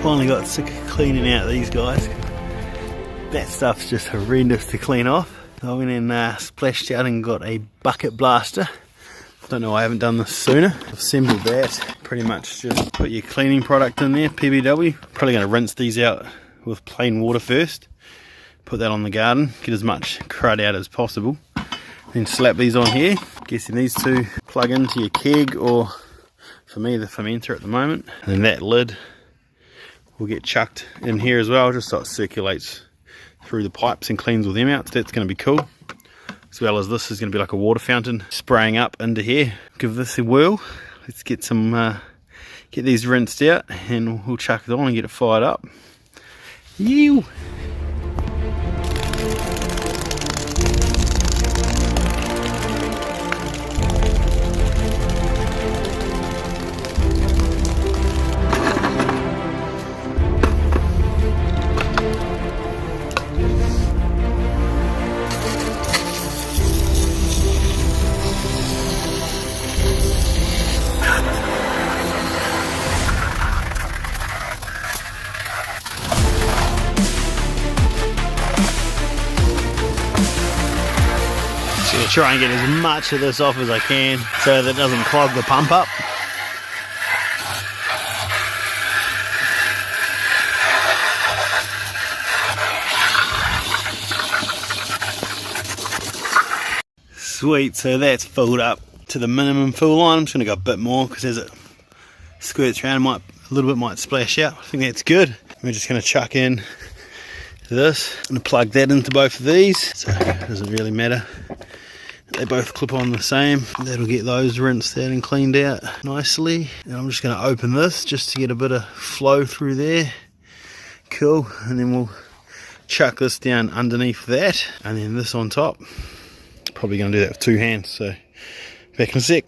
Finally got sick of cleaning out these guys. That stuff's just horrendous to clean off. I went and splashed out and got a bucket blaster. Don't know why I haven't done this sooner. I've assembled that. Pretty much just put your cleaning product in there, PBW. Probably going to rinse these out with plain water first. Put that on the garden, get as much crud out as possible. Then slap these on here. Guessing these two plug into your keg, or for me the fermenter at the moment. And then that lid will get chucked in here as well, just so it circulates through the pipes and cleans all them out. So that's going to be cool. As well as this is going to be like a water fountain spraying up into here. Give this a whirl. Let's get some, get these rinsed out, and we'll chuck it on and get it fired up. Yew! Try and get as much of this off as I can so that it doesn't clog the pump up. Sweet, so that's filled up to the minimum fill line. I'm just going to go a bit more because as it squirts around, a little bit might splash out. I think that's good. We're just going to chuck in this. I'm going to plug that into both of these, so it doesn't really matter. They both clip on the same. That'll get those rinsed out and cleaned out nicely. And I'm just going to open this just to get a bit of flow through there. Cool. And then we'll chuck this down underneath that, and then this on top. Probably going to do that with two hands, so back in a sec.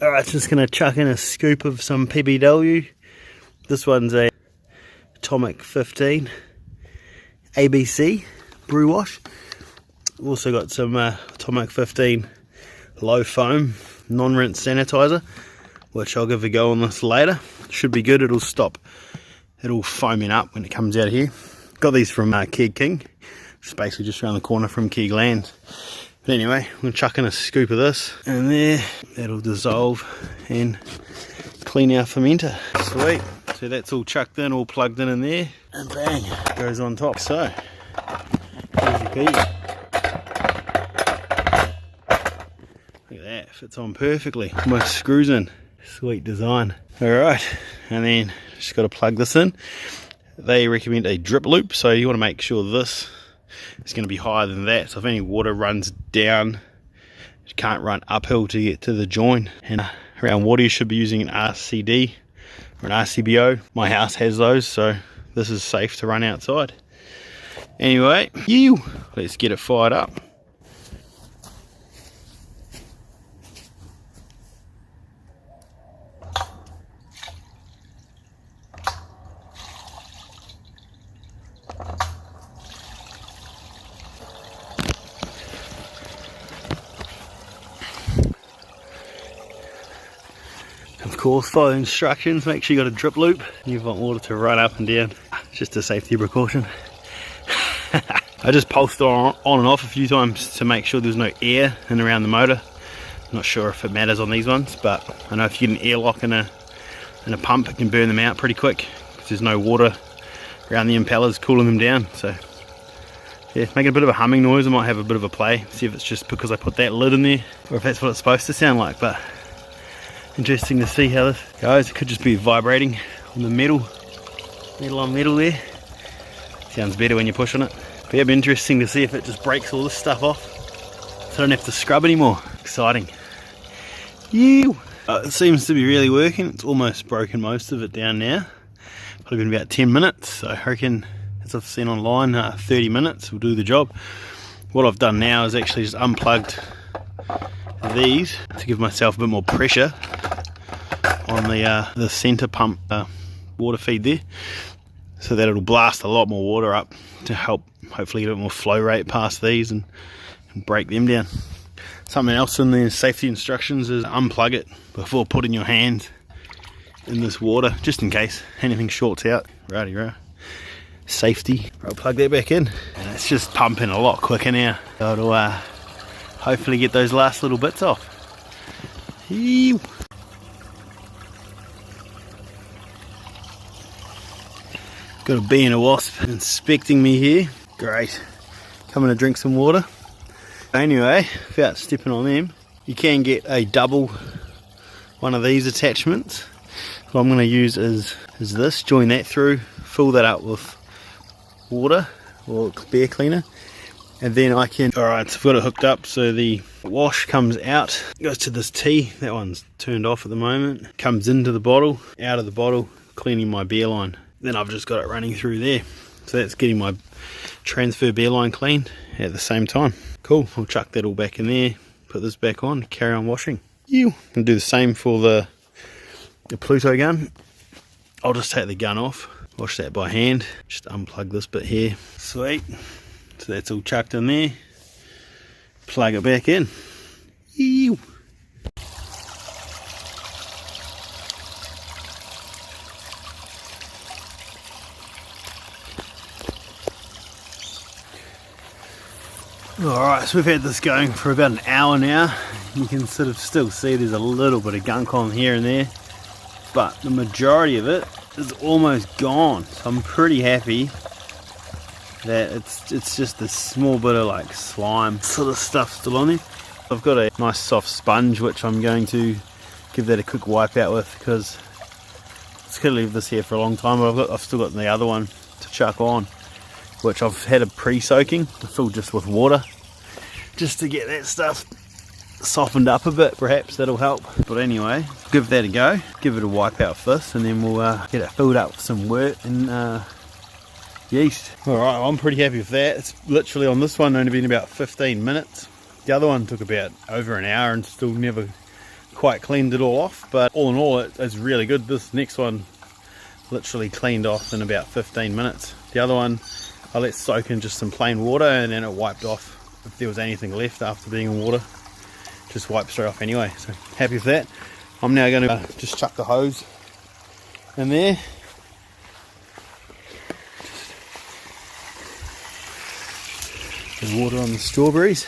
Alright, just going to chuck in a scoop of some PBW. This one's a Atomic 15 ABC brew wash. We've also got some Atomic 15 low foam non-rinse sanitizer, which I'll give a go on this later. Should be good. It'll stop it all foaming up when it comes out of here. Got these from Keg King, it's basically just around the corner from Keg Land. But anyway, I'm going to chuck in a scoop of this in there. That'll dissolve and clean our fermenter. Sweet. So that's all chucked in, all plugged in there, and bang, goes on top. So easy peasy. Look at that, fits on perfectly. My screws in. Sweet design. Alright, and then just got to plug this in. They recommend a drip loop, so you want to make sure this is going to be higher than that. So if any water runs down, it can't run uphill to get to the join. And around water you should be using an RCD or an RCBO. My house has those, so this is safe to run outside. Anyway, let's get it fired up. Of course, follow the instructions, make sure you got a drip loop. You want water to run up and down, just a safety precaution. I just pulsed on and off a few times to make sure there's no air in around the motor. Not sure if it matters on these ones, but I know if you get an airlock in a pump, it can burn them out pretty quick because there's no water around the impellers cooling them down. So yeah, making a bit of a humming noise. I might have a bit of a play, see if it's just because I put that lid in there or if that's what it's supposed to sound like. But interesting to see how this goes. It could just be vibrating on the metal on metal there. Sounds better when you push on it. But yeah, it'd be interesting to see if it just breaks all this stuff off so I don't have to scrub anymore. Exciting. It seems to be really working. It's almost broken most of it down now. Probably been about 10 minutes. So I reckon, as I've seen online, 30 minutes will do the job. What I've done now is actually just unplugged these to give myself a bit more pressure on the center pump water feed there, so that it'll blast a lot more water up to help hopefully get a bit more flow rate past these and break them down. Something else in the safety instructions is unplug it before putting your hand in this water, just in case anything shorts out. Righty-row. Safety. I'll plug that back in, and it's just pumping a lot quicker now. So it'll hopefully get those last little bits off. Eew. Got a bee and a wasp inspecting me here. Great. Coming to drink some water. Anyway, without stepping on them, you can get a double one of these attachments. What I'm going to use is this. Join that through, fill that up with water or beer cleaner, and then I can, alright, so I've got it hooked up so the wash comes out, goes to this T, that one's turned off at the moment, comes into the bottle, out of the bottle, cleaning my beer line. Then I've just got it running through there, so that's getting my transfer beer line cleaned at the same time. Cool, I'll chuck that all back in there, put this back on, carry on washing. And do the same for the Pluto gun. I'll just take the gun off, wash that by hand, just unplug this bit here. Sweet, so that's all chucked in there, plug it back in. Ew. Alright, so we've had this going for about an hour now. You can sort of still see there's a little bit of gunk on here and there, but the majority of it is almost gone. So I'm pretty happy that it's just a small bit of like slime sort of stuff still on there. I've got a nice soft sponge which I'm going to give that a quick wipe out with, because it's going to leave this here for a long time, but I've still got the other one to chuck on, which I've had a pre-soaking, filled just with water, just to get that stuff softened up a bit. Perhaps that'll help. But anyway, give that a go, give it a wipe out first, and then we'll get it filled up with some wort and yeast. Alright, I'm pretty happy with that. It's literally on this one only been about 15 minutes. The other one took about over an hour and still never quite cleaned it all off, but all in all it's really good. This next one literally cleaned off in about 15 minutes. The other one I let soak in just some plain water, and then it wiped off if there was anything left after being in water. Just wiped straight off anyway, so happy with that. I'm now going to just chuck the hose in there. The water on the strawberries.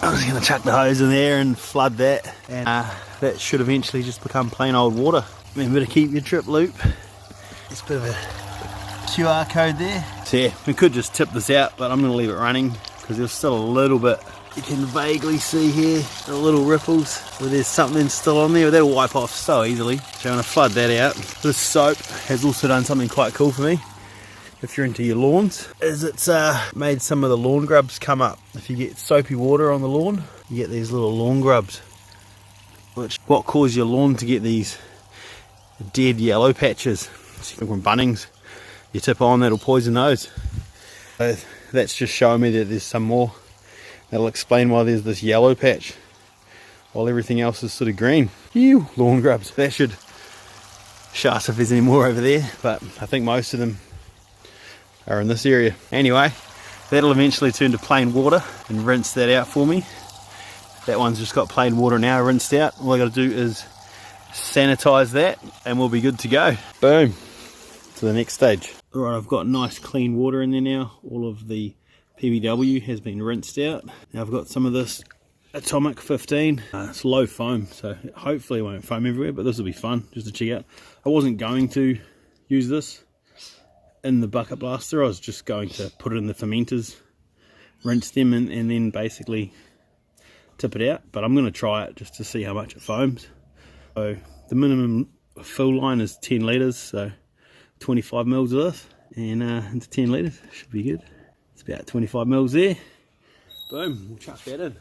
I'm just going to chuck the hose in there and flood that, and that should eventually just become plain old water. Remember to keep your trip loop. There's a bit of a QR code there. So yeah, we could just tip this out, but I'm going to leave it running because there's still a little bit. You can vaguely see here the little ripples where there's something still on there. That'll wipe off so easily. So I'm going to flood that out. This soap has also done something quite cool for me. If you're into your lawns, is it's made some of the lawn grubs come up. If you get soapy water on the lawn, you get these little lawn grubs, which what causes your lawn to get these dead yellow patches. So from Bunnings, you tip on, that'll poison those. So that's just showing me that there's some more. That'll explain why there's this yellow patch while everything else is sort of green. Ew, lawn grubs. That should show us if there's any more over there, but I think most of them are in this area. Anyway, that'll eventually turn to plain water and rinse that out for me. That one's just got plain water now rinsed out. All I got to do is sanitize that and we'll be good to go. Boom, to the next stage. Alright, I've got nice clean water in there now. All of the PBW has been rinsed out. Now I've got some of this Atomic 15. It's low foam, so hopefully it won't foam everywhere, but this will be fun just to check out. I wasn't going to use this in the bucket blaster. I was just going to put it in the fermenters, rinse them, and then basically tip it out. But I'm going to try it just to see how much it foams. So the minimum fill line is 10 litres, so 25 mils of this, and into 10 litres, should be good. It's about 25 mils there. Boom, we'll chuck that in.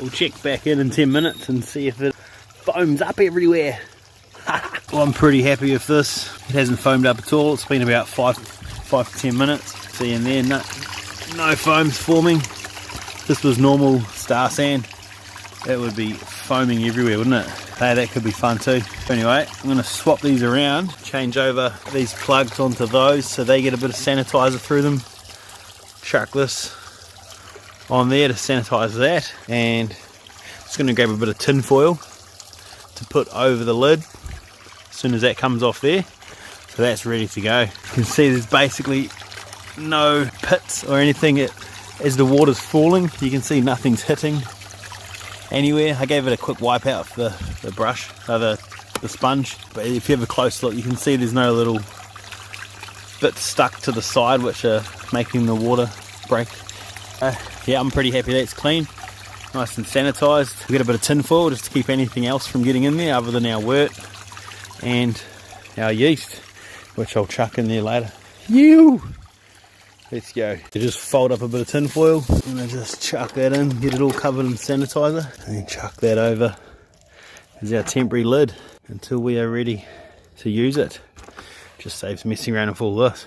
we'll check back in 10 minutes and see if it foams up everywhere. Well, I'm pretty happy with this. It hasn't foamed up at all. It's been about 5 to 10 minutes. See in there, no foams forming. If this was normal star sand, it would be foaming everywhere, wouldn't it? Hey, that could be fun too. Anyway, I'm going to swap these around, change over these plugs onto those so they get a bit of sanitizer through them. Chuck this on there to sanitize that, and just going to grab a bit of tin foil to put over the lid as soon as that comes off there. So that's ready to go. You can see there's basically no pits or anything. As the water's falling, you can see nothing's hitting anywhere. I gave it a quick wipe out with the brush, the sponge, but if you have a close look, you can see there's no little bits stuck to the side which are making the water break. Yeah, I'm pretty happy that's clean, nice and sanitized. We got a bit of tin foil just to keep anything else from getting in there other than our wort and our yeast, which I'll chuck in there later. Let's go. You just fold up a bit of tin foil and I just chuck that in, get it all covered in sanitizer, and then chuck that over as our temporary lid until we are ready to use it. Just saves messing around with all this.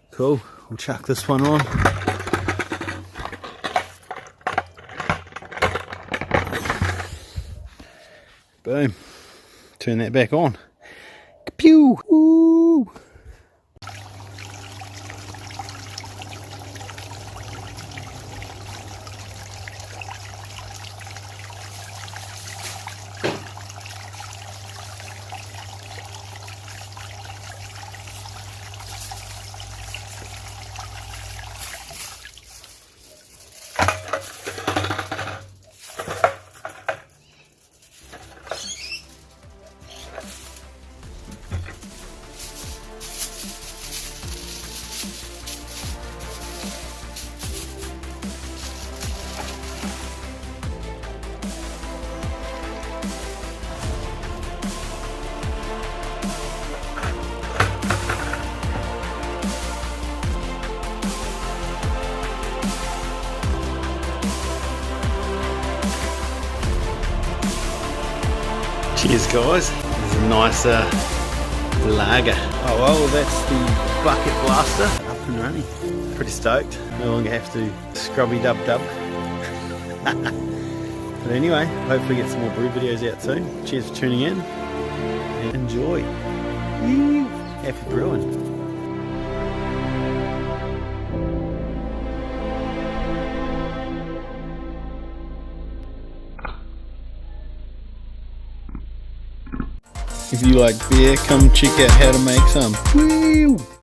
Cool, we'll chuck this one on. Boom. Turn that back on. Pew! Woo! Cheers guys, there's a nice lager. Oh well, that's the bucket blaster up and running. Pretty stoked, no longer have to scrubby dub. But anyway, hopefully get some more brew videos out soon. Cheers for tuning in and enjoy. Happy brewing. If you like beer, come check out how to make some. Woo!